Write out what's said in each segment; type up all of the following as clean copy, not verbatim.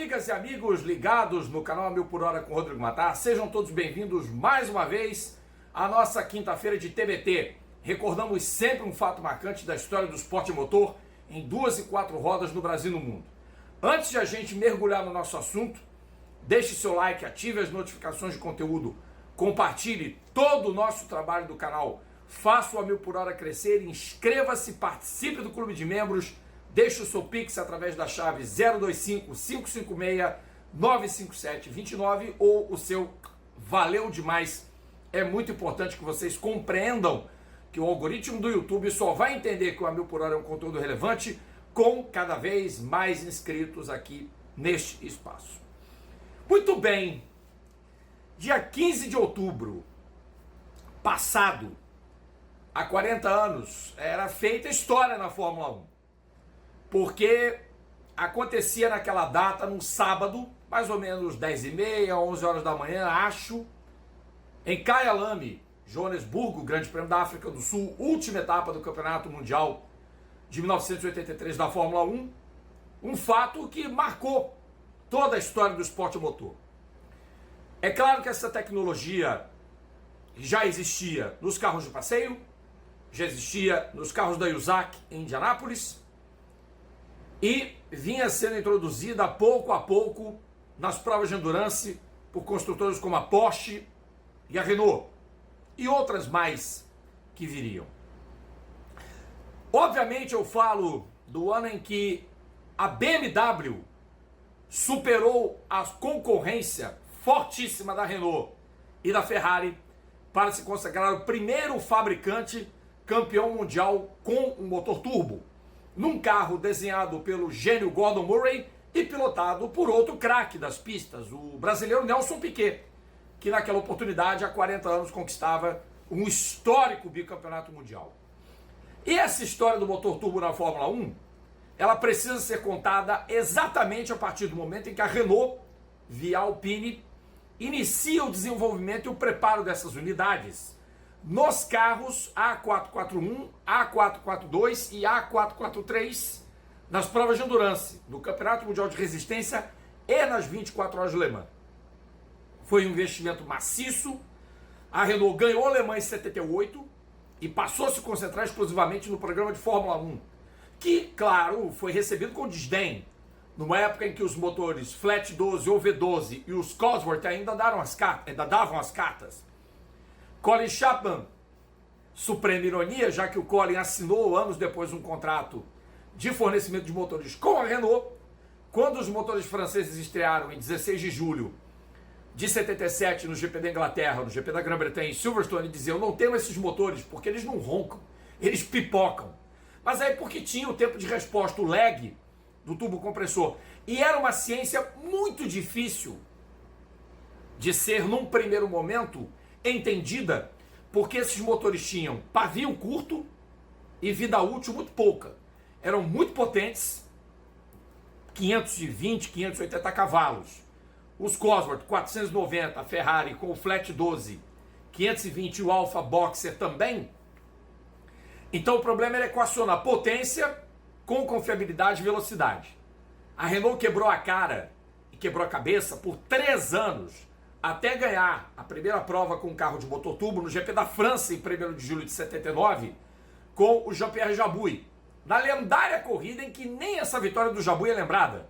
amigas e amigos ligados no canal A Mil por Hora com Rodrigo Matar, sejam todos bem-vindos mais uma vez à nossa quinta-feira de TBT. Recordamos sempre um fato marcante da história do esporte motor em 2 e 4 rodas no Brasil e no mundo. Antes de a gente mergulhar no nosso assunto, deixe seu like, ative as notificações de conteúdo, compartilhe todo o nosso trabalho do canal, faça o A Mil por Hora crescer, inscreva-se, participe do clube de membros, deixe o seu Pix através da chave 025-556-95729 ou o seu valeu demais. É muito importante que vocês compreendam que o algoritmo do YouTube só vai entender que o A Mil por Hora é um conteúdo relevante com cada vez mais inscritos aqui neste espaço. Muito bem, dia 15 de outubro passado, há 40 anos, era feita história na Fórmula 1. Porque acontecia naquela data, num sábado, mais ou menos 10h30, 11 horas da manhã, acho, em Kyalami, Joanesburgo, Grande Prêmio da África do Sul, última etapa do Campeonato Mundial de 1983 da Fórmula 1, um fato que marcou toda a história do esporte motor. É claro que essa tecnologia já existia nos carros de passeio, já existia nos carros da USAC em Indianápolis, e vinha sendo introduzida pouco a pouco nas provas de endurance por construtores como a Porsche e a Renault e outras mais que viriam. Obviamente eu falo do ano em que a BMW superou a concorrência fortíssima da Renault e da Ferrari para se consagrar o primeiro fabricante campeão mundial com um motor turbo, num carro desenhado pelo gênio Gordon Murray e pilotado por outro craque das pistas, o brasileiro Nelson Piquet, que naquela oportunidade, há 40 anos, conquistava um histórico bicampeonato mundial. E essa história do motor turbo na Fórmula 1, ela precisa ser contada exatamente a partir do momento em que a Renault, via Alpine, inicia o desenvolvimento e o preparo dessas unidades nos carros A441, A442 e A443 nas provas de endurance, no Campeonato Mundial de Resistência e nas 24 horas de Le Mans. Foi um investimento maciço. A Renault ganhou Le Mans em 78 e passou a se concentrar exclusivamente no programa de Fórmula 1, que, claro, foi recebido com desdém, numa época em que os motores Flat 12 ou V12 e os Cosworth ainda davam as cartas. Colin Chapman, suprema ironia, já que o Colin assinou anos depois um contrato de fornecimento de motores com a Renault, quando os motores franceses estrearam em 16 de julho de 77 no GP da Inglaterra, no GP da Grã-Bretanha em Silverstone, diziam: não temos esses motores porque eles não roncam, eles pipocam. Mas aí porque tinha o tempo de resposta, o lag do turbocompressor. E era uma ciência muito difícil de ser, num primeiro momento, entendida, porque esses motores tinham pavio curto e vida útil muito pouca. Eram muito potentes, 520, 580 cavalos. Os Cosworth 490, a Ferrari com o Flat 12, 520 e o Alfa Boxer também. Então o problema era equacionar potência com confiabilidade e velocidade. A Renault quebrou a cara e quebrou a cabeça por 3 anos até ganhar a primeira prova com um carro de motor turbo no GP da França em 1º de julho de 79 com o Jean-Pierre Jabouille, na lendária corrida em que nem essa vitória do Jabouille é lembrada.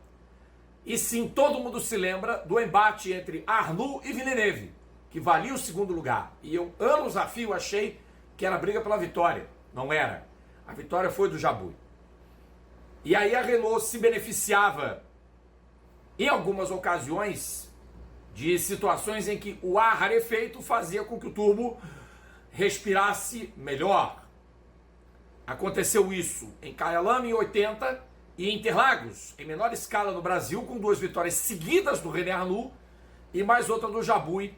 E sim, todo mundo se lembra do embate entre Arnoux e Villeneuve, que valia o 2º lugar. E eu, anos a fio, achei que era briga pela vitória. Não era. A vitória foi do Jabouille. E aí a Renault se beneficiava, em algumas ocasiões, de situações em que o ar rarefeito fazia com que o turbo respirasse melhor. Aconteceu isso em Kyalami em 80 e em Interlagos, em menor escala no Brasil, com 2 vitórias seguidas do René Arnoux e mais outra do Jabouille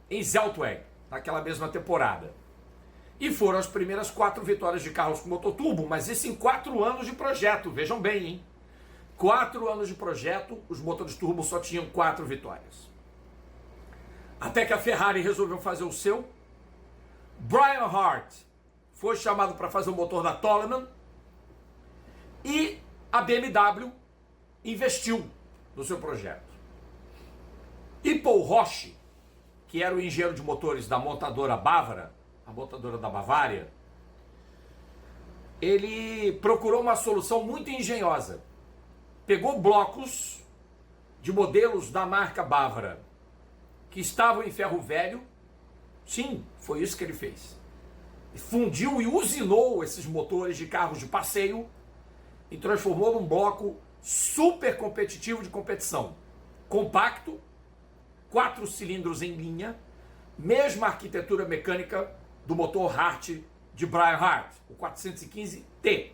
em Zeltweg, naquela mesma temporada. E foram as primeiras 4 vitórias de carros com motor turbo, mas isso em 4 anos de projeto, vejam bem, hein? 4 anos de projeto, os motores turbo só tinham 4 vitórias. Até que a Ferrari resolveu fazer o seu. Brian Hart foi chamado para fazer o motor da Toleman e a BMW investiu no seu projeto. E Paul Roche, que era o engenheiro de motores da montadora bávara, a montadora da Bavária, ele procurou uma solução muito engenhosa. Pegou blocos de modelos da marca bávara que estavam em ferro velho. Sim, foi isso que ele fez. Fundiu e usinou esses motores de carros de passeio e transformou num bloco super competitivo de competição. Compacto, 4 cilindros em linha, mesma arquitetura mecânica do motor Hart de Brian Hart, o 415T.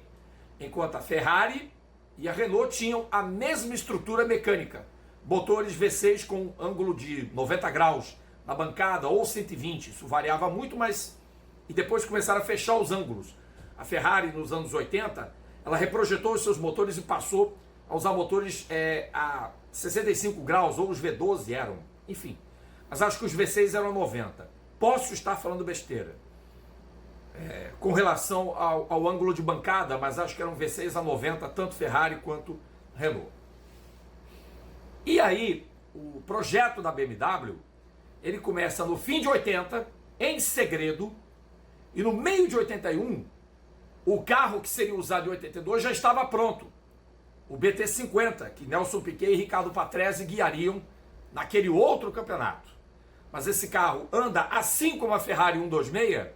Enquanto a Ferrari e a Renault tinham a mesma estrutura mecânica. Motores V6 com ângulo de 90 graus na bancada ou 120. Isso variava muito, mas... E depois começaram a fechar os ângulos. A Ferrari, nos anos 80, ela reprojetou os seus motores e passou a usar motores a 65 graus, ou os V12 eram. Enfim, mas acho que os V6 eram 90. Posso estar falando besteira com relação ao ângulo de bancada, mas acho que eram V6 a 90, tanto Ferrari quanto Renault. E aí, o projeto da BMW, ele começa no fim de 80, em segredo, e no meio de 81, o carro que seria usado em 82 já estava pronto. O BT50, que Nelson Piquet e Ricardo Patrese guiariam naquele outro campeonato. Mas esse carro anda assim como a Ferrari 126.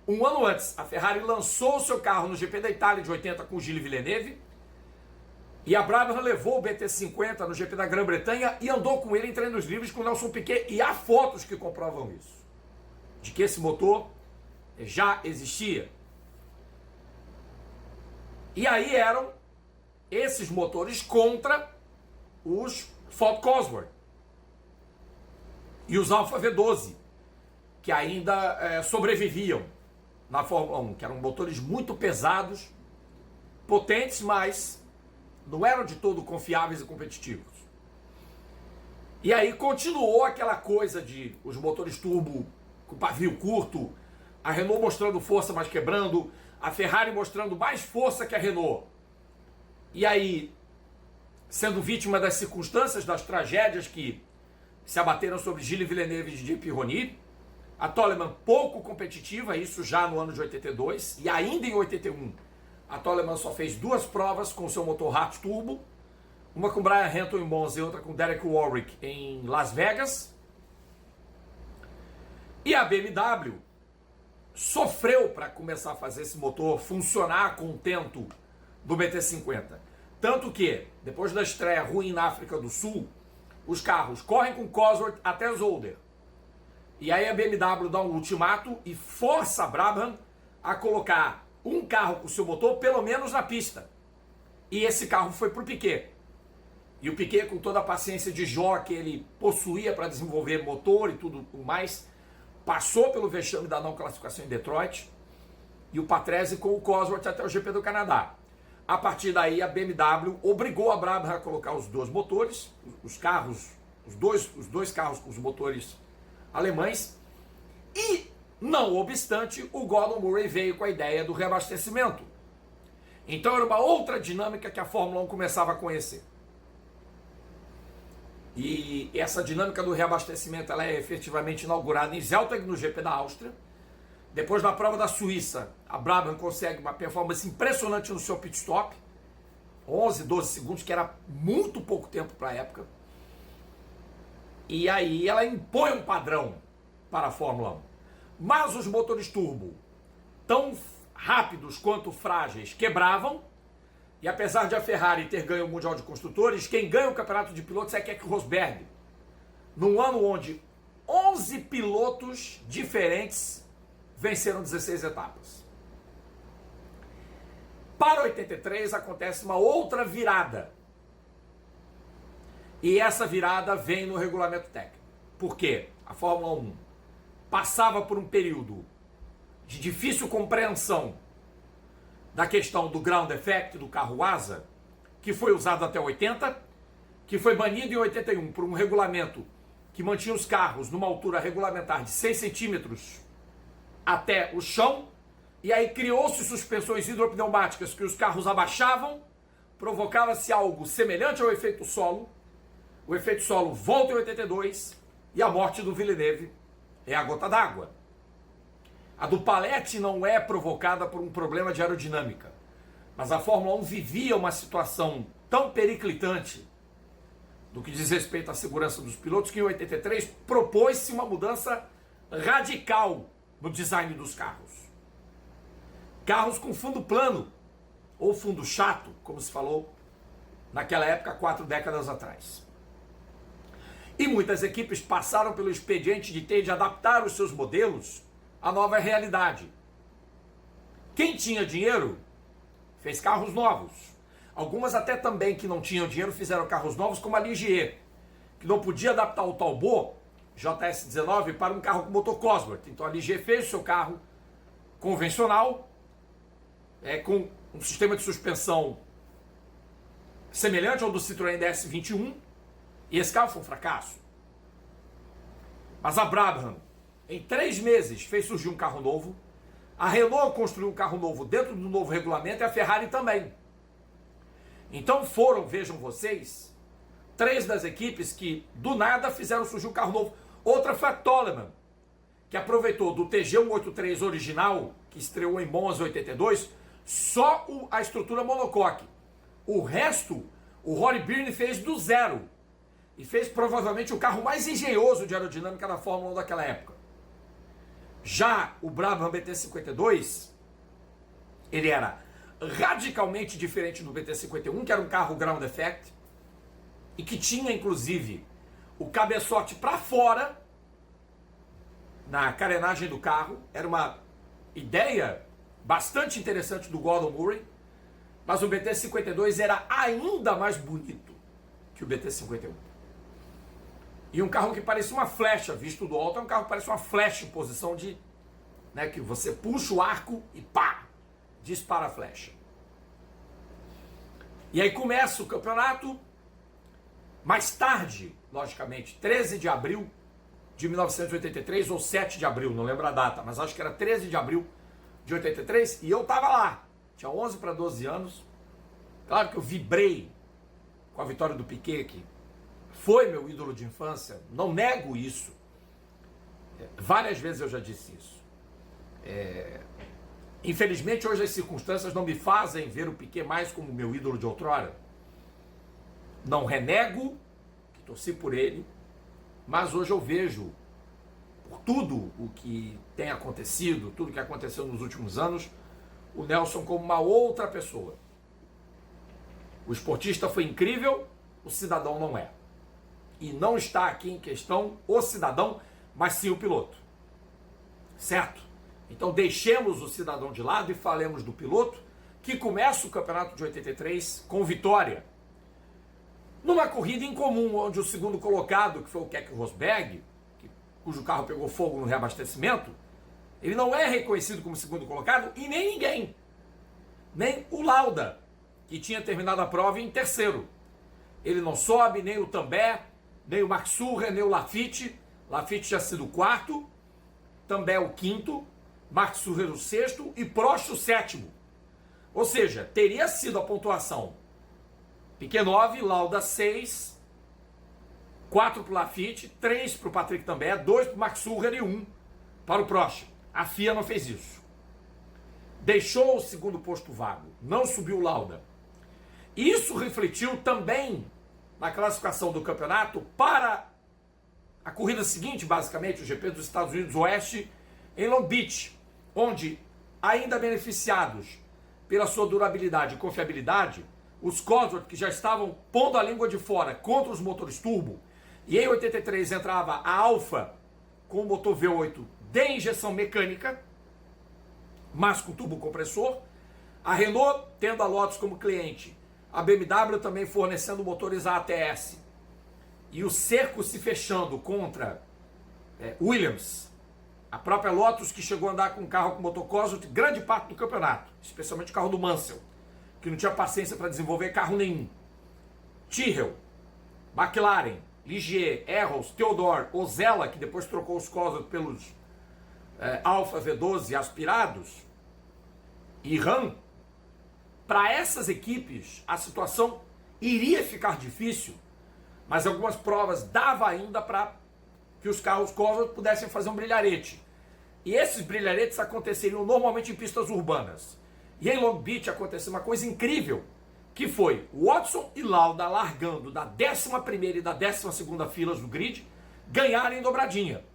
Um ano antes, a Ferrari lançou o seu carro no GP da Itália de 80 com o Gilles Villeneuve. E a Brabham levou o BT50 no GP da Grã-Bretanha e andou com ele em treinos livres com o Nelson Piquet. E há fotos que comprovam isso. De que esse motor já existia. E aí eram esses motores contra os Ford Cosworth e os Alfa V12, que ainda sobreviviam na Fórmula 1, que eram motores muito pesados, potentes, mas não eram de todo confiáveis e competitivos. E aí continuou aquela coisa de os motores turbo com pavio curto, a Renault mostrando força, mas quebrando, a Ferrari mostrando mais força que a Renault. E aí, sendo vítima das circunstâncias, das tragédias que se abateram sobre Gilles Villeneuve e Didier Pironi, a Toleman pouco competitiva, isso já no ano de 82, e ainda em 81, a Toleman só fez 2 provas com seu motor Hart Turbo, uma com Brian Hamilton em Monza e outra com Derek Warwick em Las Vegas. E a BMW sofreu para começar a fazer esse motor funcionar a contento do BT50. Tanto que, depois da estreia ruim na África do Sul, os carros correm com Cosworth até Zolder. E aí a BMW dá um ultimato e força a Brabham a colocar um carro com seu motor pelo menos na pista. E esse carro foi para o Piquet. E o Piquet, com toda a paciência de Jó que ele possuía para desenvolver motor e tudo mais, passou pelo vexame da não classificação em Detroit, e o Patrese com o Cosworth até o GP do Canadá. A partir daí a BMW obrigou a Brabham a colocar os 2 motores, os dois carros com os motores alemães, e, não obstante, o Gordon Murray veio com a ideia do reabastecimento. Então era uma outra dinâmica que a Fórmula 1 começava a conhecer. E essa dinâmica do reabastecimento ela é efetivamente inaugurada em Zeltag, no GP da Áustria. Depois, na prova da Suíça, a Brabham consegue uma performance impressionante no seu pit stop. 11, 12 segundos, que era muito pouco tempo para a época. E aí ela impõe um padrão para a Fórmula 1. Mas os motores turbo, tão rápidos quanto frágeis, quebravam. E apesar de a Ferrari ter ganho o Mundial de Construtores, quem ganha o Campeonato de Pilotos é Keke Rosberg. Num ano onde 11 pilotos diferentes venceram 16 etapas. Para 83 acontece uma outra virada. E essa virada vem no regulamento técnico. Por quê? A Fórmula 1 passava por um período de difícil compreensão da questão do ground effect, do carro asa, que foi usado até 80, que foi banido em 81 por um regulamento que mantinha os carros numa altura regulamentar de 6 centímetros até o chão, e aí criou-se suspensões hidropneumáticas que os carros abaixavam, provocava-se algo semelhante ao efeito solo, o efeito solo volta em 82 e a morte do Villeneuve é a gota d'água. A do Paletti não é provocada por um problema de aerodinâmica, mas a Fórmula 1 vivia uma situação tão periclitante do que diz respeito à segurança dos pilotos que em 83 propôs-se uma mudança radical no design dos carros. Carros com fundo plano, ou fundo chato, como se falou naquela época, 4 décadas atrás. E muitas equipes passaram pelo expediente de ter de adaptar os seus modelos à nova realidade. Quem tinha dinheiro fez carros novos. Algumas até também que não tinham dinheiro fizeram carros novos, como a Ligier, que não podia adaptar o Talbot JS19 para um carro com motor Cosworth. Então a Ligier fez o seu carro convencional, com um sistema de suspensão semelhante ao do Citroën DS21, e esse carro foi um fracasso. Mas a Brabham, em 3 meses, fez surgir um carro novo. A Renault construiu um carro novo dentro do novo regulamento e a Ferrari também. Então foram, vejam vocês, 3 das equipes que do nada fizeram surgir um carro novo. Outra foi a Toleman, que aproveitou do TG183 original, que estreou em Monza 82, só a estrutura monocoque. O resto, o Rory Byrne fez do zero. E fez provavelmente o carro mais engenhoso de aerodinâmica da Fórmula 1 daquela época. Já o Brabham BT52, ele era radicalmente diferente do BT51, que era um carro ground effect, e que tinha inclusive o cabeçote para fora na carenagem do carro. Era uma ideia bastante interessante do Gordon Murray, mas o BT52 era ainda mais bonito que o BT51. E um carro que parecia uma flecha, visto do alto, é um carro que parece uma flecha em posição de, que você puxa o arco e pá, dispara a flecha. E aí começa o campeonato, mais tarde, logicamente, 13 de abril de 1983, ou 7 de abril, não lembro a data, mas acho que era 13 de abril de 83, e eu estava lá, tinha 11 para 12 anos. Claro que eu vibrei com a vitória do Piquet, que foi meu ídolo de infância, não nego isso. Várias vezes eu já disse isso. Infelizmente hoje as circunstâncias não me fazem ver o Piquet mais como meu ídolo de outrora. Não renego que torci por ele, mas hoje eu vejo, por tudo o que tem acontecido, tudo que aconteceu nos últimos anos, o Nelson como uma outra pessoa. O esportista foi incrível, o cidadão não é. E não está aqui em questão o cidadão, mas sim o piloto. Certo? Então deixemos o cidadão de lado e falemos do piloto, que começa o campeonato de 83 com vitória. Numa corrida incomum, onde o segundo colocado, que foi o Keke Rosberg, cujo carro pegou fogo no reabastecimento, ele não é reconhecido como segundo colocado e nem ninguém. Nem o Lauda, que tinha terminado a prova em terceiro. Ele não sobe, nem o Tambay, nem o Mark Sucher, nem o Laffite. Laffite tinha sido o 4, Tambay o 5º, Mark Sucher o 6º e Prost o 7º. Ou seja, teria sido a pontuação Piquet 9, Lauda 6, 4 para o Laffite, 3 para o Patrick Tambay, 2 para o Mark Sucher e 1 para o Prost. A FIA não fez isso. Deixou o segundo posto vago, não subiu o Lauda. Isso refletiu também na classificação do campeonato para a corrida seguinte, basicamente, o GP dos Estados Unidos Oeste, em Long Beach, onde, ainda beneficiados pela sua durabilidade e confiabilidade, os Cosworth, que já estavam pondo a língua de fora contra os motores turbo, e em 83 entrava a Alfa com o motor V8 de injeção mecânica, mas com turbo compressor, a Renault tendo a Lotus como cliente, a BMW também fornecendo motores ATS, e o cerco se fechando contra Williams, a própria Lotus, que chegou a andar com um carro com motor Cosworth grande parte do campeonato, especialmente o carro do Mansell, que não tinha paciência para desenvolver carro nenhum. Tyrrell, McLaren, Ligier, Arrows, Theodore, Ozella, que depois trocou os Cosworth pelos Alfa V12 aspirados, e Ram. Para essas equipes, a situação iria ficar difícil, mas algumas provas dava ainda para que os carros Corsa pudessem fazer um brilharete. E esses brilharetes aconteceriam normalmente em pistas urbanas. E em Long Beach aconteceu uma coisa incrível, que foi Watson e Lauda largando da 11ª e da 12ª filas do grid, ganharem dobradinha.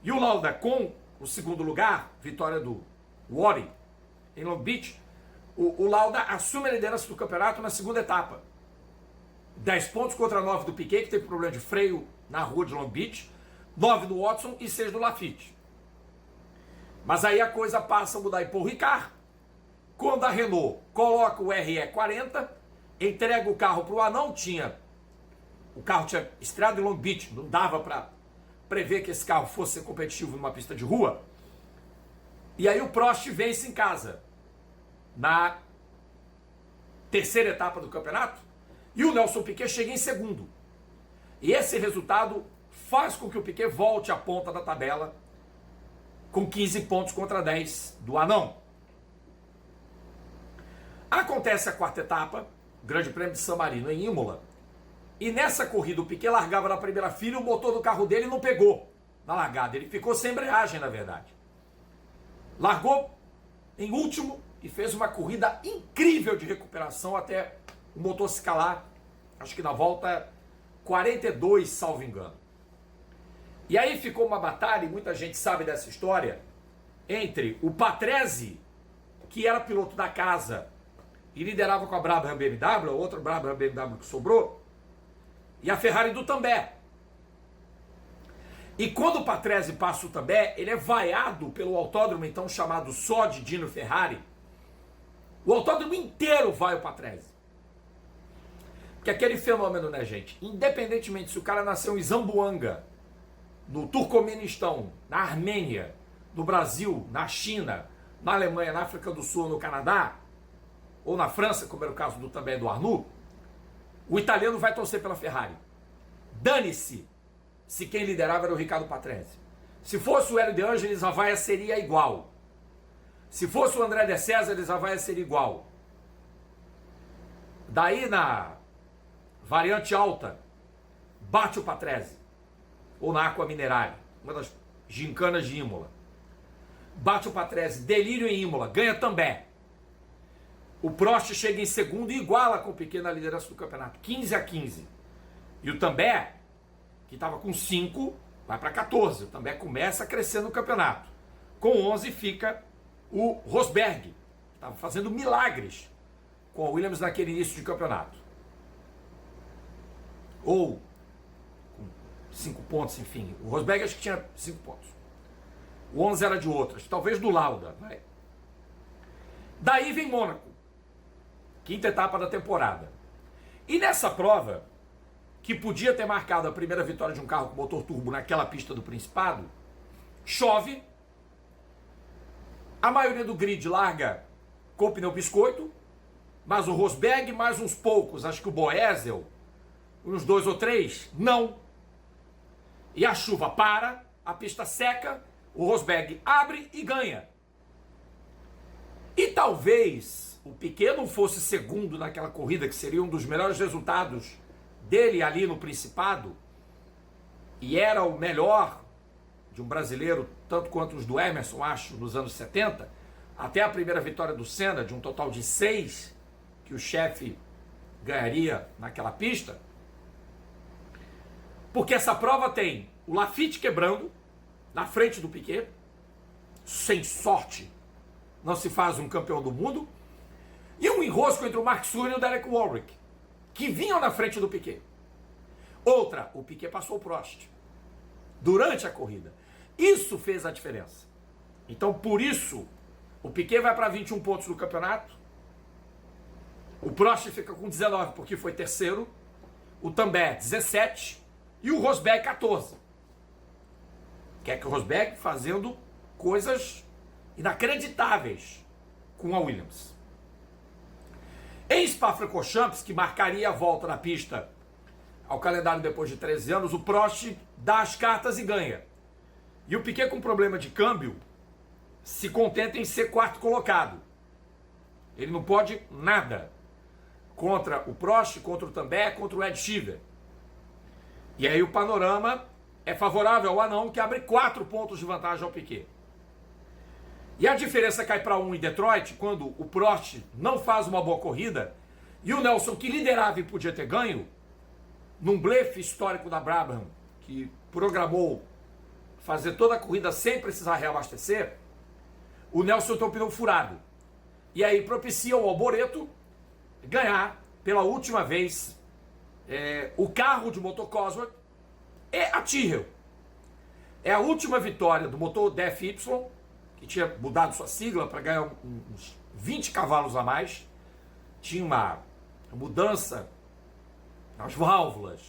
E o Lauda com o segundo lugar, vitória do Warren em Long Beach, o Lauda assume a liderança do campeonato na segunda etapa. 10 pontos contra 9 do Piquet, que teve problema de freio na rua de Long Beach, 9 do Watson e 6 do Lafitte. Mas aí a coisa passa a mudar em Paul Ricard, quando a Renault coloca o RE40, entrega o carro para o anão, o carro tinha estreado em Long Beach, não dava para prever que esse carro fosse ser competitivo numa pista de rua, e aí o Prost vence em casa, na terceira etapa do campeonato, e o Nelson Piquet chega em segundo. E esse resultado faz com que o Piquet volte à ponta da tabela, com 15 pontos contra 10 do anão. Acontece a quarta etapa, Grande Prêmio de San Marino em Imola, e nessa corrida o Piquet largava na primeira fila e o motor do carro dele não pegou na largada, ele ficou sem embreagem na verdade. Largou em último e fez uma corrida incrível de recuperação até o motor se calar, acho que na volta 42, salvo engano. E aí ficou uma batalha, e muita gente sabe dessa história, entre o Patrese, que era piloto da casa e liderava com a Brabham BMW, a outra Brabham BMW que sobrou, e a Ferrari do També. E quando o Patrese passa o També, ele é vaiado pelo autódromo então chamado só de Dino Ferrari. O autódromo inteiro vai o Patrese. Porque aquele fenômeno, né, gente? Independentemente se o cara nasceu em Zamboanga, no Turcomenistão, na Armênia, no Brasil, na China, na Alemanha, na África do Sul, no Canadá, ou na França, como era o caso do também do Arnoux, o italiano vai torcer pela Ferrari. Dane-se se quem liderava era o Riccardo Patrese. Se fosse o Hélio de Angelis, a vaia seria igual. Se fosse o André de Césares, a vaia seria igual. Daí na variante alta, bate o Patrese, ou na Aqua Minerale, uma das gincanas de Imola. Bate o Patrese, delírio em Imola, ganha também. O Prost chega em segundo e iguala com o Piquet na liderança do campeonato, 15-15. E o També, que estava com 5, vai para 14. O També começa a crescer no campeonato. Com 11 fica o Rosberg, que estava fazendo milagres com a Williams naquele início de campeonato. Ou com 5 pontos, enfim. O Rosberg acho que tinha 5 pontos. O 11 era de outras, talvez do Lauda. Vai. Daí vem Mônaco, quinta etapa da temporada. E nessa prova, que podia ter marcado a primeira vitória de um carro com motor turbo naquela pista do Principado, chove, a maioria do grid larga com o pneu biscoito, mas o Rosberg mais uns poucos, acho que o Boesel, uns 2 ou 3, não. E a chuva para, a pista seca, o Rosberg abre e ganha. E talvez o Piquet não fosse segundo naquela corrida, que seria um dos melhores resultados dele ali no Principado, e era o melhor de um brasileiro, tanto quanto os do Emerson, acho, nos anos 70, até a primeira vitória do Senna, de um total de 6, que o chefe ganharia naquela pista, porque essa prova tem o Lafitte quebrando, na frente do Piquet, sem sorte, não se faz um campeão do mundo, e um enrosco entre o Mark Surin e o Derek Warwick, que vinham na frente do Piquet. Outra, o Piquet passou o Prost durante a corrida. Isso fez a diferença. Então, por isso, o Piquet vai para 21 pontos no campeonato, o Prost fica com 19 porque foi terceiro, o També 17 e o Rosberg 14. Que é que o Rosberg fazendo coisas inacreditáveis com a Williams. Em Spa-Francorchamps, que marcaria a volta na pista ao calendário depois de 13 anos, o Prost dá as cartas e ganha. E o Piquet, com problema de câmbio, se contenta em ser quarto colocado. Ele não pode nada contra o Prost, contra o També, contra o Ed Sheever. E aí o panorama é favorável ao anão, que abre 4 pontos de vantagem ao Piquet. E a diferença cai para 1 em Detroit, quando o Prost não faz uma boa corrida, e o Nelson, que liderava e podia ter ganho, num blefe histórico da Brabham, que programou fazer toda a corrida sem precisar reabastecer, o Nelson tem o pneu furado. E aí propicia ao Alboreto ganhar pela última vez o carro de motor Cosworth e a Tyrrell. É a última vitória do motor DFY, que tinha mudado sua sigla para ganhar uns 20 cavalos a mais. Tinha uma mudança nas válvulas.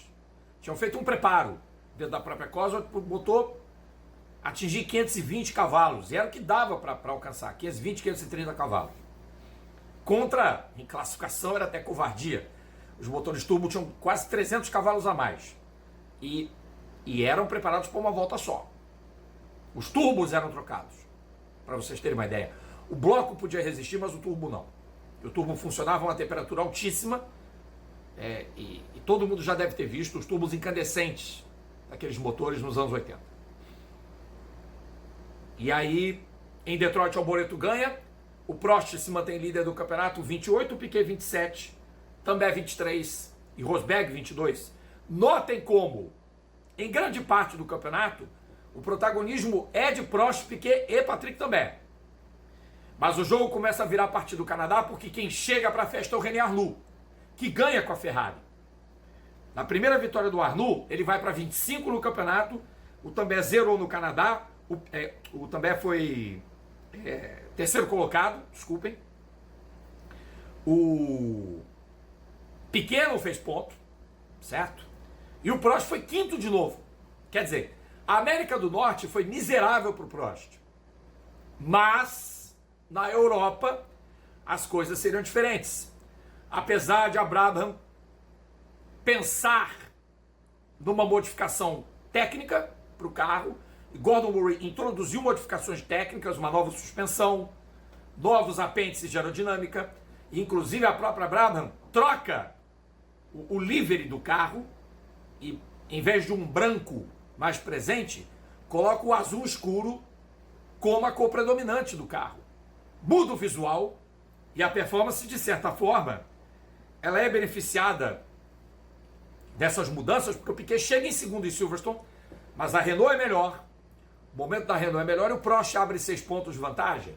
Tinham feito um preparo dentro da própria Cosworth para o motor atingir 520 cavalos. E era o que dava para alcançar, 520, 530 cavalos. Contra, em classificação, era até covardia. Os motores turbo tinham quase 300 cavalos a mais. E eram preparados para uma volta só. Os turbos eram trocados, para vocês terem uma ideia. O bloco podia resistir, mas o turbo não. O turbo funcionava a uma temperatura altíssima, e todo mundo já deve ter visto os turbos incandescentes daqueles motores nos anos 80. E aí, em Detroit, o Alboreto ganha, o Prost se mantém líder do campeonato, 28, o Piquet 27, Também 23 e Rosberg 22. Notem como, em grande parte do campeonato, o protagonismo é de Prost, Piquet e Patrick Também. Mas o jogo começa a virar a partir do Canadá, porque quem chega para a festa é o René Arnoux, que ganha com a Ferrari. Na primeira vitória do Arnoux, ele vai para 25 no campeonato, o Também zerou no Canadá, o Também foi terceiro colocado, desculpem. O Piquet não fez ponto, certo? E o Prost foi quinto de novo. Quer dizer, a América do Norte foi miserável para o Prost. Mas, na Europa, as coisas seriam diferentes. Apesar de a Brabham pensar numa modificação técnica para o carro, Gordon Murray introduziu modificações técnicas, uma nova suspensão, novos apêndices de aerodinâmica, e inclusive a própria Brabham troca o livery do carro e, em vez de um branco mais presente, coloca o azul escuro como a cor predominante do carro. Muda o visual e a performance, de certa forma, ela é beneficiada dessas mudanças, porque o Piquet chega em segundo em Silverstone, mas a Renault é melhor, o momento da Renault é melhor e o Prost abre 6 pontos de vantagem.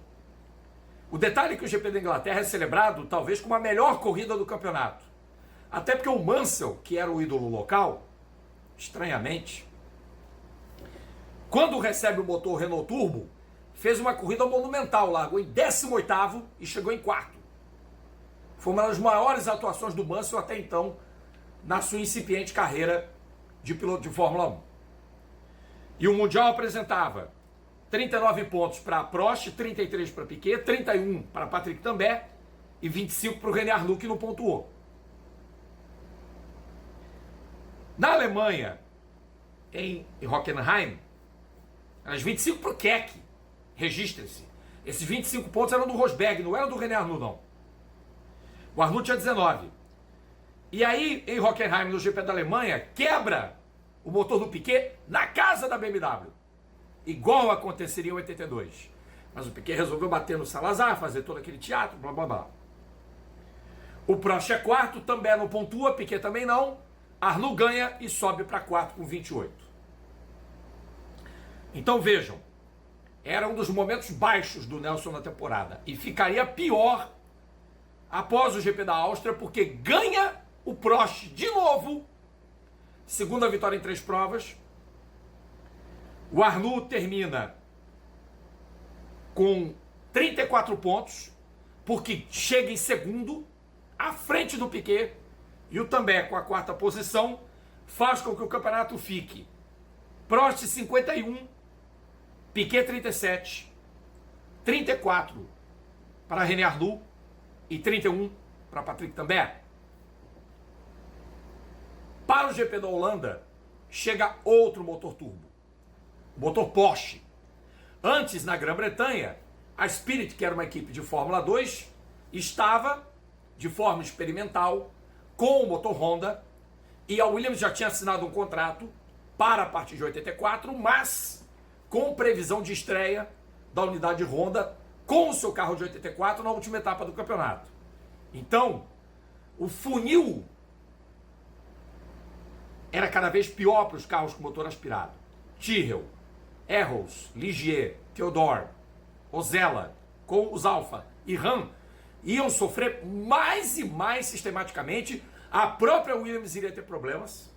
O detalhe é que o GP da Inglaterra é celebrado talvez como a melhor corrida do campeonato. Até porque o Mansell, que era o ídolo local, estranhamente, quando recebe o motor Renault Turbo, fez uma corrida monumental, largou em 18º e chegou em 4º. Foi uma das maiores atuações do Mansell até então, na sua incipiente carreira de piloto de Fórmula 1. E o Mundial apresentava 39 pontos para Prost, 33 para Piquet, 31 para Patrick Também e 25 para o René Arnoux, que não pontuou. Na Alemanha, em Hockenheim, as 25 para o Keck, registre-se. Esses 25 pontos eram do Rosberg, não eram do René Arnoux, não. O Arnoux tinha 19. E aí, em Hockenheim, no GP da Alemanha, quebra o motor do Piquet na casa da BMW. Igual aconteceria em 82. Mas o Piquet resolveu bater no Salazar, fazer todo aquele teatro, blá blá blá. O Prost é quarto, Também não pontua, Piquet também não. Arnoux ganha e sobe para quarto com 28. Então vejam, era um dos momentos baixos do Nelson na temporada. E ficaria pior após o GP da Áustria, porque ganha o Prost de novo. Segunda vitória em 3 provas. O Arnoux termina com 34 pontos, porque chega em segundo, à frente do Piquet, e o Também com a 4ª posição, faz com que o campeonato fique Prost 51, Piquet 37, 34 para René Arnoux e 31 para Patrick Também. Para o GP da Holanda, chega outro motor turbo, o motor Porsche. Antes, na Grã-Bretanha, a Spirit, que era uma equipe de Fórmula 2, estava, de forma experimental, com o motor Honda, E a Williams já tinha assinado um contrato para a partir de 84, mas com previsão de estreia da unidade Honda com o seu carro de 84 na última etapa do campeonato. Então, o funil era cada vez pior para os carros com motor aspirado. Tyrrell, Arrows, Ligier, Theodore, Ozella, com os Alfa e Ram iam sofrer mais e mais sistematicamente. A própria Williams iria ter problemas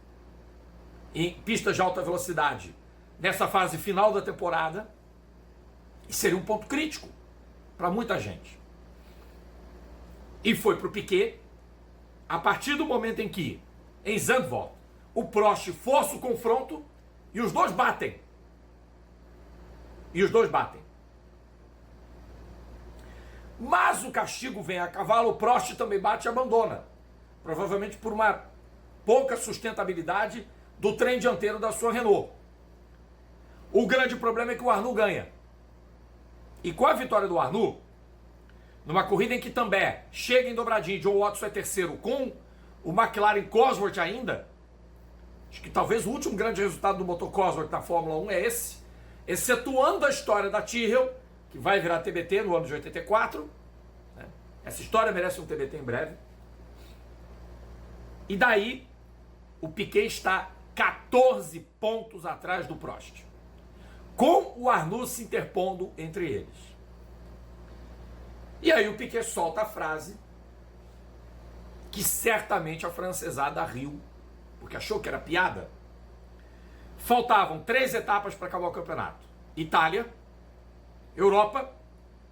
em pistas de alta velocidade nessa fase final da temporada, e seria um ponto crítico para muita gente. E foi para o Piquet, a partir do momento em que, em Zandvoort, o Prost força o confronto e os dois batem. Mas o castigo vem a cavalo, o Prost também bate e abandona. Provavelmente por uma pouca sustentabilidade do trem dianteiro da sua Renault. O grande problema é que o Arnoux ganha. E com a vitória do Arnoux, numa corrida em que também chega em dobradinho, John Watson é terceiro com o McLaren Cosworth ainda, acho que talvez o último grande resultado do motor Cosworth na Fórmula 1 é esse, excetuando a história da Tyrrell, que vai virar TBT no ano de 84, né? Essa história merece um TBT em breve. E daí, o Piquet está 14 pontos atrás do Prost, com o Arnoux se interpondo entre eles. E aí o Piquet solta a frase que certamente a francesada riu, porque achou que era piada. Faltavam 3 etapas para acabar o campeonato. Itália, Europa,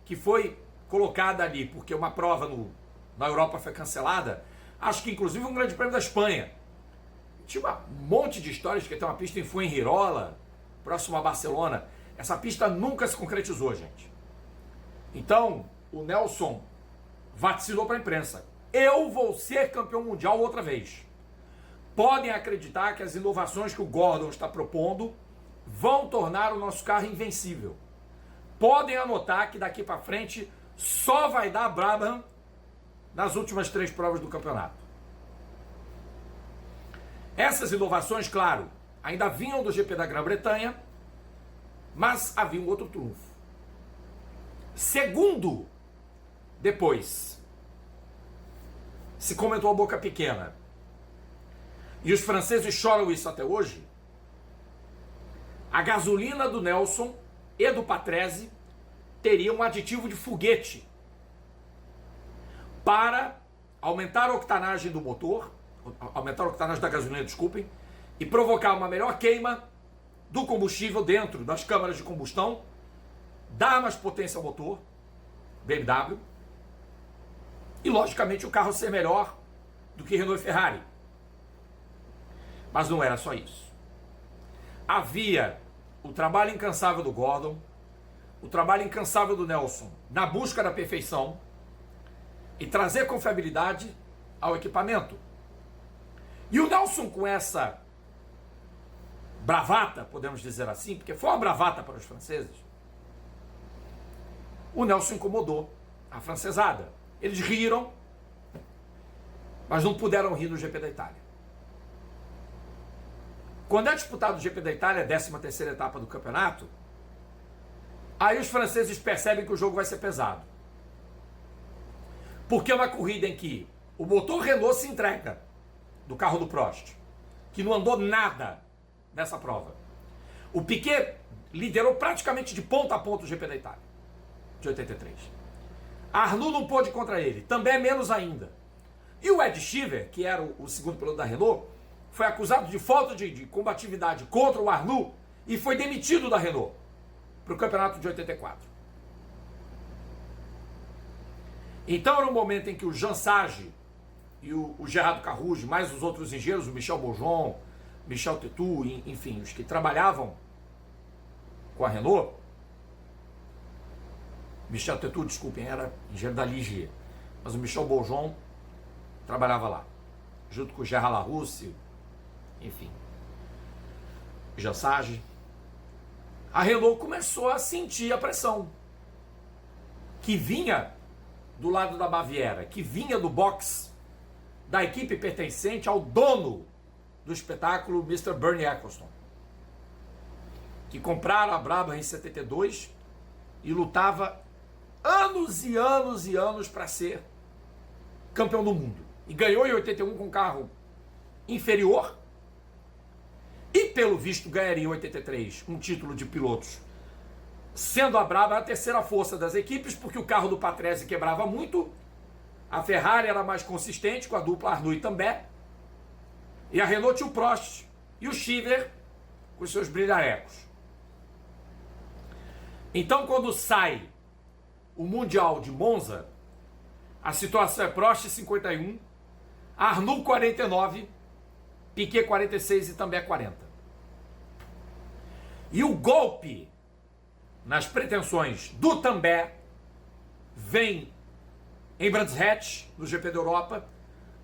que foi colocada ali porque uma prova na Europa foi cancelada, acho que inclusive um grande prêmio da Espanha. Tinha um monte de histórias que tem uma pista em Fuengirola, próximo a Barcelona. Essa pista nunca se concretizou, gente. Então, o Nelson vacilou para a imprensa. Eu vou ser campeão mundial outra vez. Podem acreditar que as inovações que o Gordon está propondo vão tornar o nosso carro invencível. Podem anotar que daqui para frente só vai dar Brabham nas últimas 3 provas do campeonato. Essas inovações, claro, ainda vinham do GP da Grã-Bretanha, mas havia um outro trunfo. Segundo, depois, se comentou a boca pequena, e os franceses choram isso até hoje, a gasolina do Nelson e do Patrese teria um aditivo de foguete para aumentar a octanagem do motor, aumentar a octanagem da gasolina, desculpem, e provocar uma melhor queima do combustível dentro das câmaras de combustão, dar mais potência ao motor, BMW, e logicamente o carro ser melhor do que Renault e Ferrari. Mas não era só isso. Havia o trabalho incansável do Gordon, o trabalho incansável do Nelson na busca da perfeição e trazer confiabilidade ao equipamento. E o Nelson, com essa bravata, podemos dizer assim, porque foi uma bravata para os franceses, o Nelson incomodou a francesada. Eles riram, mas não puderam rir no GP da Itália. Quando é disputado o GP da Itália, a 13ª etapa do campeonato, aí os franceses percebem que o jogo vai ser pesado. Porque é uma corrida em que o motor Renault se entrega do carro do Prost, que não andou nada nessa prova. O Piquet liderou praticamente de ponta a ponta o GP da Itália, de 83. Arnoux não pôde contra ele, também menos ainda. E o Ed Shearer, que era o segundo piloto da Renault, foi acusado de falta de combatividade contra o Arnoux e foi demitido da Renault para o campeonato de 84. Então era um momento em que o Jean Sage e o Gerardo Carouge, mais os outros engenheiros, o Michel Bourgeon, Michel Tetou, enfim, os que trabalhavam com a Renault, Michel Tetou, desculpem, era engenheiro da Ligier, mas o Michel Bourgeon trabalhava lá, junto com o Gerard Larousse, enfim, Jean Sage. A Renault começou a sentir a pressão que vinha do lado da Baviera, que vinha do box da equipe pertencente ao dono do espetáculo Mr. Bernie Ecclestone, que compraram a Brabham em 72 e lutava anos e anos e anos para ser campeão do mundo. E ganhou em 81 com um carro inferior e, pelo visto, ganharia em 83 um título de pilotos, sendo a Brabham a terceira força das equipes, porque o carro do Patrese quebrava muito, a Ferrari era mais consistente com a dupla Arnoux e Tambay, e a Renault tinha o Prost e o Chiver com seus brilharecos. Então, quando sai o Mundial de Monza, a situação é Prost 51, Arnoux 49, Piquet 46 e Tambay 40. E o golpe nas pretensões do Tambay vem em Brands Hatch, no GP da Europa,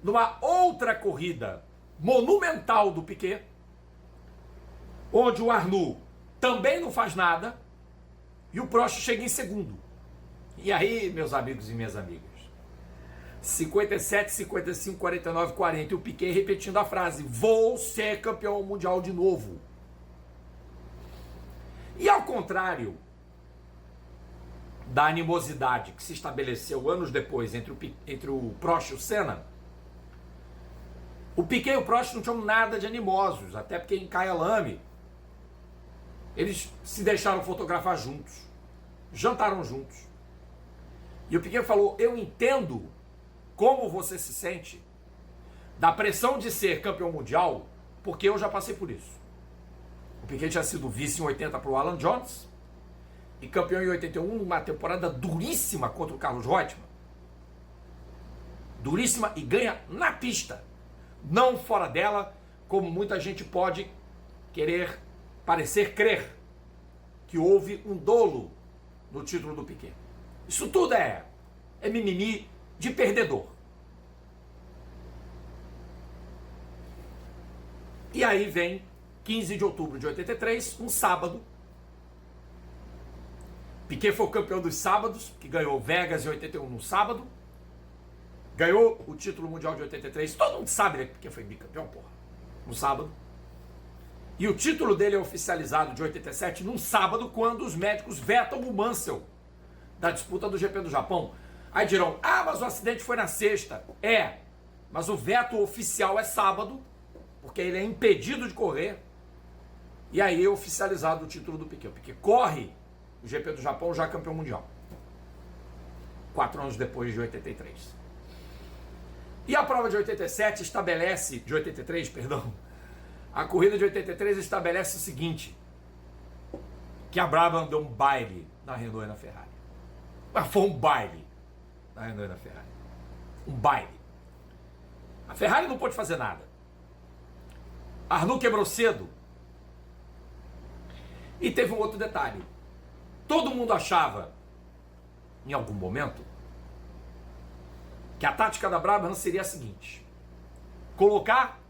numa outra corrida monumental do Piquet, onde o Arnoux também não faz nada e o Prost chega em segundo. E aí, meus amigos e minhas amigas, 57, 55, 49, 40, e o Piquet repetindo a frase: vou ser campeão mundial de novo. E ao contrário da animosidade que se estabeleceu anos depois entre o Prost e o Senna, o Piquet e o Prost não tinham nada de animosos, até porque em Kyalami eles se deixaram fotografar juntos, jantaram juntos. E o Piquet falou: eu entendo como você se sente da pressão de ser campeão mundial, porque eu já passei por isso. O Piquet tinha sido vice em 80 para o Alan Jones e campeão em 81 numa temporada duríssima contra o Carlos Reutemann. Duríssima, e ganha na pista, não fora dela, como muita gente pode querer parecer crer, que houve um dolo no título do Piquet. Isso tudo é mimimi de perdedor. E aí vem 15 de outubro de 83, um sábado. Piquet foi o campeão dos sábados, que ganhou Vegas em 81 no sábado. Ganhou o título mundial de 83. Todo mundo sabe, né? Piquet foi bicampeão, porra. No sábado. E o título dele é oficializado de 87 num sábado, quando os médicos vetam o Mansell da disputa do GP do Japão. Aí dirão: ah, mas o acidente foi na sexta. É, mas o veto oficial é sábado, porque ele é impedido de correr. E aí é oficializado o título do Piquet. O Piquet corre o GP do Japão já campeão mundial. 4 anos depois de 83. E a prova de 87 estabelece, de 83, perdão, a corrida de 83 estabelece o seguinte: que a Brabham deu um baile na Renault e na Ferrari. Mas foi um baile na Renault e na Ferrari. Um baile. A Ferrari não pôde fazer nada. A Arnoux quebrou cedo. E teve um outro detalhe. Todo mundo achava, em algum momento, que a tática da Brabham seria a seguinte: colocar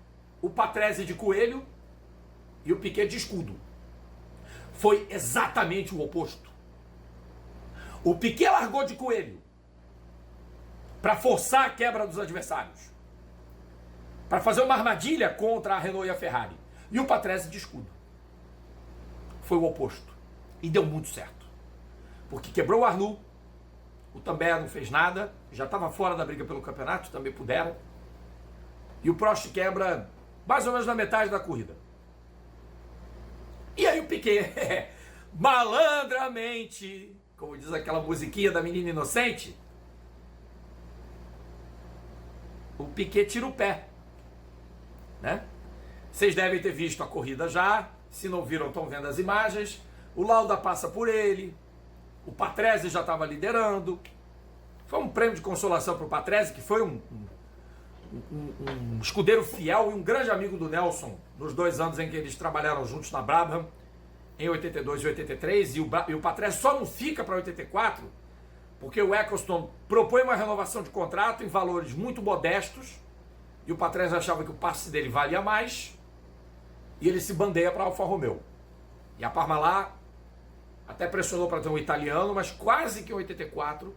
o Patrese de coelho e o Piquet de escudo. Foi exatamente o oposto. O Piquet largou de coelho para forçar a quebra dos adversários, para fazer uma armadilha contra a Renault e a Ferrari. E o Patrese de escudo. Foi o oposto. E deu muito certo. Porque quebrou o Arnoux, o Tambay não fez nada, já estava fora da briga pelo campeonato, também puderam. E o Prost quebra mais ou menos na metade da corrida. E aí o Piquet, malandramente, como diz aquela musiquinha da Menina Inocente, o Piquet tira o pé, né? Vocês devem ter visto a corrida já, se não viram, estão vendo as imagens. O Lauda passa por ele, o Patrese já estava liderando. Foi um prêmio de consolação para o Patrese, que foi um escudeiro fiel e um grande amigo do Nelson nos 2 anos em que eles trabalharam juntos na Brabham, em 82 e 83, e o Patrese só não fica para 84 porque o Ecclestone propõe uma renovação de contrato em valores muito modestos e o Patrese achava que o passe dele valia mais e ele se bandeia para a Alfa Romeo. E a Parmalat até pressionou para ter um italiano, mas quase que em 84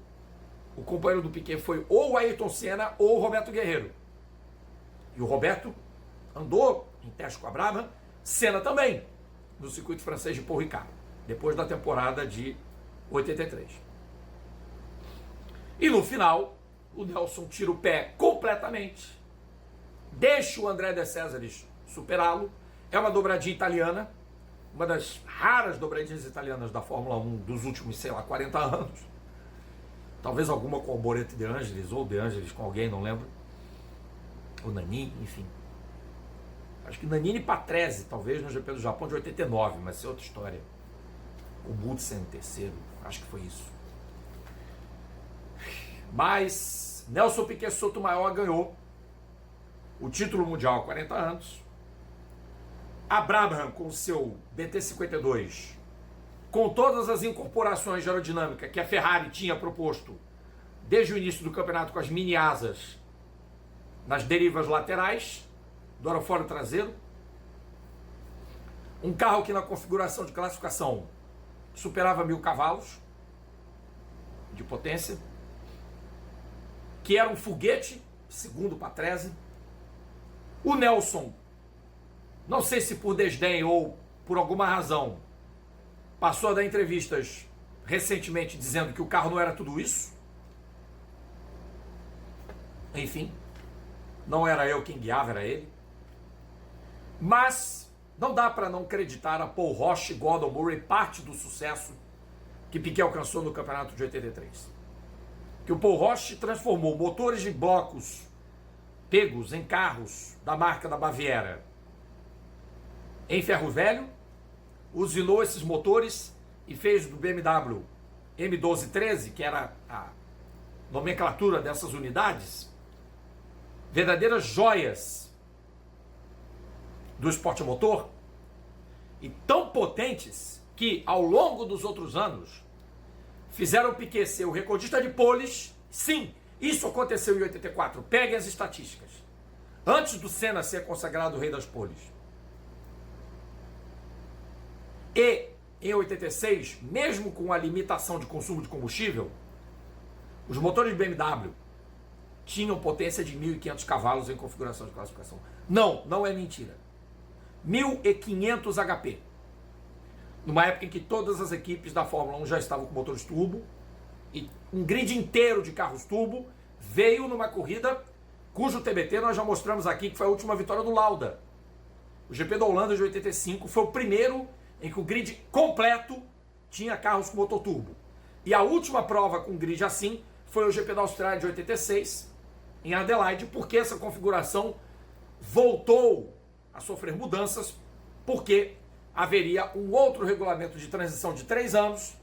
o companheiro do Piquet foi ou o Ayrton Senna ou o Roberto Guerreiro. E o Roberto andou em teste com a Brabham, Senna também, no circuito francês de Paul Ricard, depois da temporada de 83. E no final, o Nelson tira o pé completamente, deixa o André de Césares superá-lo, é uma dobradinha italiana, uma das raras dobradinhas italianas da Fórmula 1 dos últimos, 40 anos. Talvez alguma com o Moretti De Angelis, ou De Angelis com alguém, não lembro. O Nannini, enfim. Acho que Nannini e Patrese, talvez, no GP do Japão de 89, mas isso é outra história. O Mutsen terceiro, acho que foi isso. Mas Nelson Piquet Sotomayor ganhou o título mundial há 40 anos. A Brabham, com o seu BT52, com todas as incorporações de aerodinâmica que a Ferrari tinha proposto desde o início do campeonato, com as mini asas nas derivas laterais do aerofólio traseiro, um carro que na configuração de classificação superava 1000 cavalos de potência, que era um foguete, segundo o Patrese. O Nelson, não sei se por desdém ou por alguma razão, passou a dar entrevistas recentemente dizendo que o carro não era tudo isso. Enfim, não era eu quem guiava, era ele. Mas não dá para não acreditar a Paul Roche e Gordon Murray parte do sucesso que Piquet alcançou no campeonato de 83. Que o Paul Roche transformou motores de blocos pegos em carros da marca da Baviera em ferro velho, usinou esses motores e fez do BMW M1213, que era a nomenclatura dessas unidades, verdadeiras joias do esporte motor, e tão potentes que, ao longo dos outros anos, fizeram o Piquet ser o recordista de poles. Sim, isso aconteceu em 84. Peguem as estatísticas. Antes do Senna ser consagrado o rei das poles. E, em 86, mesmo com a limitação de consumo de combustível, os motores de BMW tinham potência de 1.500 cavalos em configuração de classificação. Não, não é mentira. 1.500 HP. Numa época em que todas as equipes da Fórmula 1 já estavam com motores turbo, e um grid inteiro de carros turbo veio numa corrida cujo TBT nós já mostramos aqui, que foi a última vitória do Lauda. O GP da Holanda de 85 foi o primeiro em que o grid completo tinha carros com motor turbo. E a última prova com grid assim foi o GP da Austrália de 86, em Adelaide, porque essa configuração voltou a sofrer mudanças, porque haveria um outro regulamento de transição de 3 anos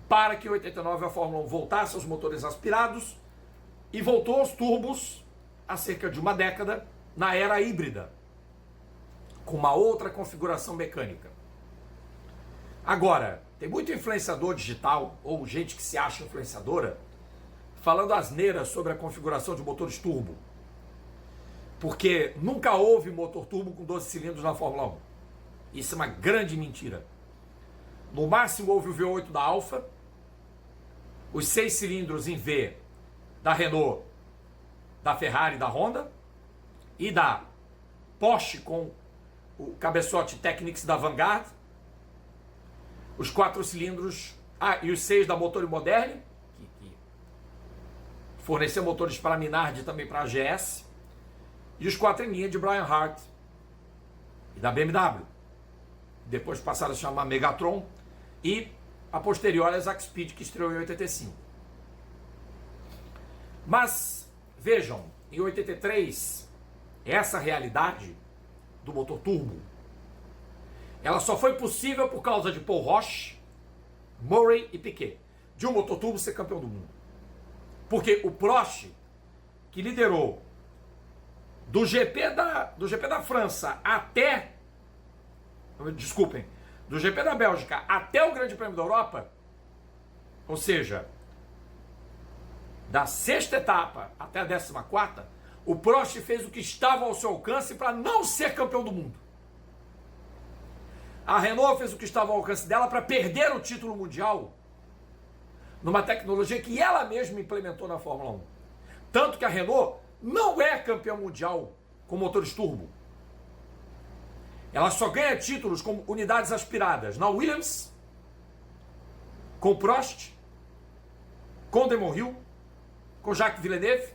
para que em 89 a Fórmula 1 voltasse aos motores aspirados e voltou aos turbos há cerca de uma década na era híbrida, com uma outra configuração mecânica. Agora, tem muito influenciador digital, ou gente que se acha influenciadora, falando asneiras sobre a configuração de motores turbo. Porque nunca houve motor turbo com 12 cilindros na Fórmula 1. Isso é uma grande mentira. No máximo houve o V8 da Alfa, os 6 cilindros em V da Renault, da Ferrari e da Honda, e da Porsche com o cabeçote Technics da Vanguard, os 4 cilindros, e os 6 da Motor Moderne, que forneceu motores para a Minardi e também para a GS, e os 4 em linha de Brian Hart e da BMW. Depois passaram a se chamar Megatron, e a posterior a Zack Speed, que estreou em 85. Mas, vejam, em 83, essa realidade do motor turbo, ela só foi possível por causa de Paul Roche, Murray e Piquet, de um motor turbo ser campeão do mundo. Porque o Prost, que liderou do GP da França até, desculpem, do GP da Bélgica até o Grande Prêmio da Europa, ou seja, da 6ª etapa até a 14ª, o Prost fez o que estava ao seu alcance para não ser campeão do mundo. A Renault fez o que estava ao alcance dela para perder o título mundial numa tecnologia que ela mesma implementou na Fórmula 1. Tanto que a Renault não é campeão mundial com motores turbo. Ela só ganha títulos com unidades aspiradas na Williams, com Prost, com Damon Hill, com Jacques Villeneuve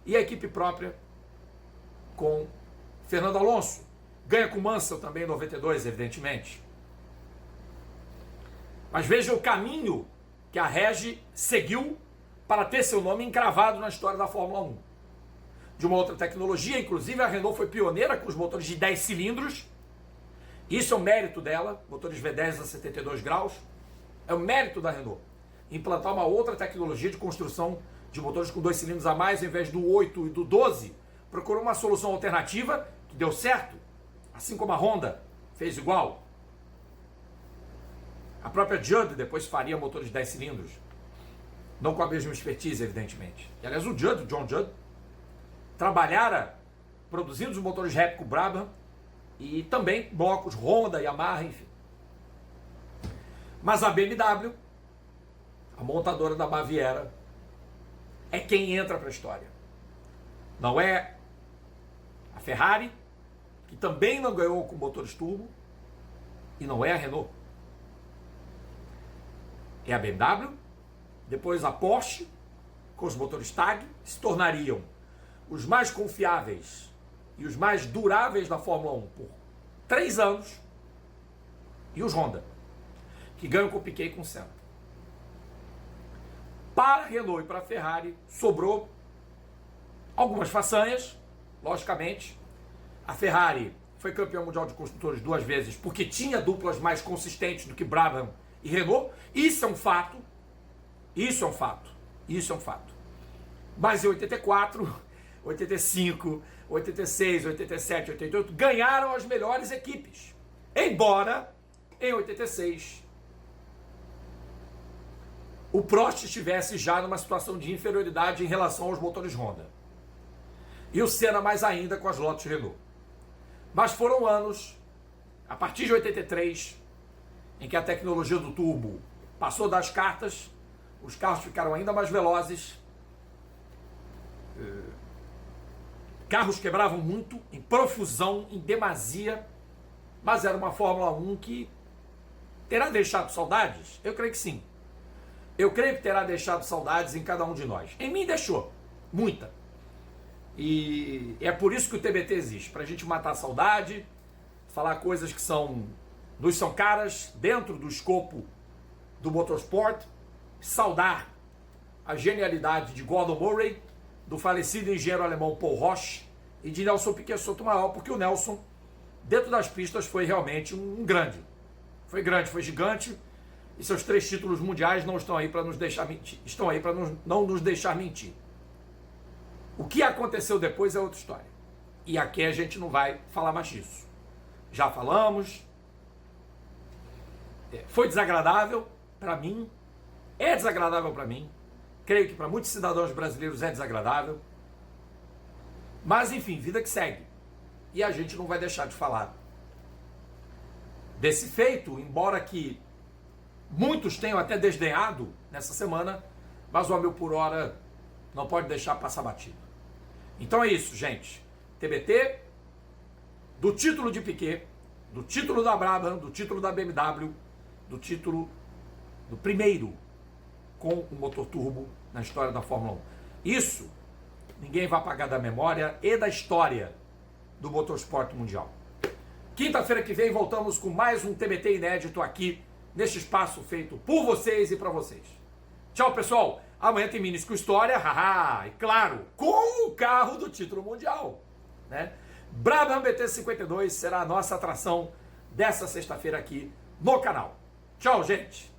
e a equipe própria com Fernando Alonso. Ganha com Mansell também em 92, evidentemente. Mas veja o caminho que a Regi seguiu para ter seu nome encravado na história da Fórmula 1. De uma outra tecnologia, inclusive a Renault foi pioneira com os motores de 10 cilindros. Isso é o mérito dela, motores V10 a 72 graus. É o mérito da Renault implantar uma outra tecnologia de construção de motores com 2 cilindros a mais, ao invés do 8 e do 12. Procurou uma solução alternativa que deu certo, assim como a Honda fez igual. A própria Judd depois faria motores de 10 cilindros, não com a mesma expertise, evidentemente. E, aliás, o John Judd, trabalhara produzindo os motores Repco Brabham e também blocos Honda, Yamaha, enfim. Mas a BMW, a montadora da Baviera, é quem entra para a história. Não é a Ferrari, que também não ganhou com motores turbo, e não é a Renault. É a BMW, depois a Porsche, com os motores TAG, se tornariam os mais confiáveis e os mais duráveis da Fórmula 1 por 3 anos, e os Honda, que ganham com Piquet e com Senna. Para a Renault e para a Ferrari, sobrou algumas façanhas, logicamente. A Ferrari foi campeã mundial de construtores 2 vezes, porque tinha duplas mais consistentes do que Brabham e Renault. Isso é um fato. Isso é um fato. Isso é um fato. Mas em 84, 85, 86, 87, 88, ganharam as melhores equipes. Embora, em 86, o Prost estivesse já numa situação de inferioridade em relação aos motores Honda. E o Senna mais ainda com as Lotus Renault. Mas foram anos, a partir de 83, em que a tecnologia do turbo passou das cartas, os carros ficaram ainda mais velozes, carros quebravam muito, em profusão, em demasia, mas era uma Fórmula 1 que terá deixado saudades? Eu creio que sim. Eu creio que terá deixado saudades em cada um de nós. Em mim deixou, muita. E é por isso que o TBT existe, para a gente matar a saudade, falar coisas que nos são caras, dentro do escopo do motorsport, saudar a genialidade de Gordon Murray, do falecido engenheiro alemão Paul Roche e de Nelson Piquet Sotomayor, porque o Nelson, dentro das pistas, foi realmente um grande. Foi grande, foi gigante, e seus 3 títulos mundiais não estão aí para nos deixar mentir. Estão aí para não nos deixar mentir. O que aconteceu depois é outra história. E aqui a gente não vai falar mais disso. Já falamos. Foi desagradável para mim. É desagradável para mim. Creio que para muitos cidadãos brasileiros é desagradável. Mas enfim, vida que segue. E a gente não vai deixar de falar desse feito, embora que muitos tenham até desdenhado nessa semana, mas o a 1000 por hora não pode deixar passar batido. Então é isso, gente. TBT, do título de Piquet, do título da Brabham, do título da BMW, do título do primeiro com o motor turbo na história da Fórmula 1. Isso ninguém vai apagar da memória e da história do motorsport mundial. Quinta-feira que vem voltamos com mais um TBT inédito aqui neste espaço feito por vocês e para vocês. Tchau, pessoal. Amanhã tem Minis com História, haha, e claro, com o carro do título mundial, né? Brabham BT52 será a nossa atração dessa sexta-feira aqui no canal. Tchau, gente.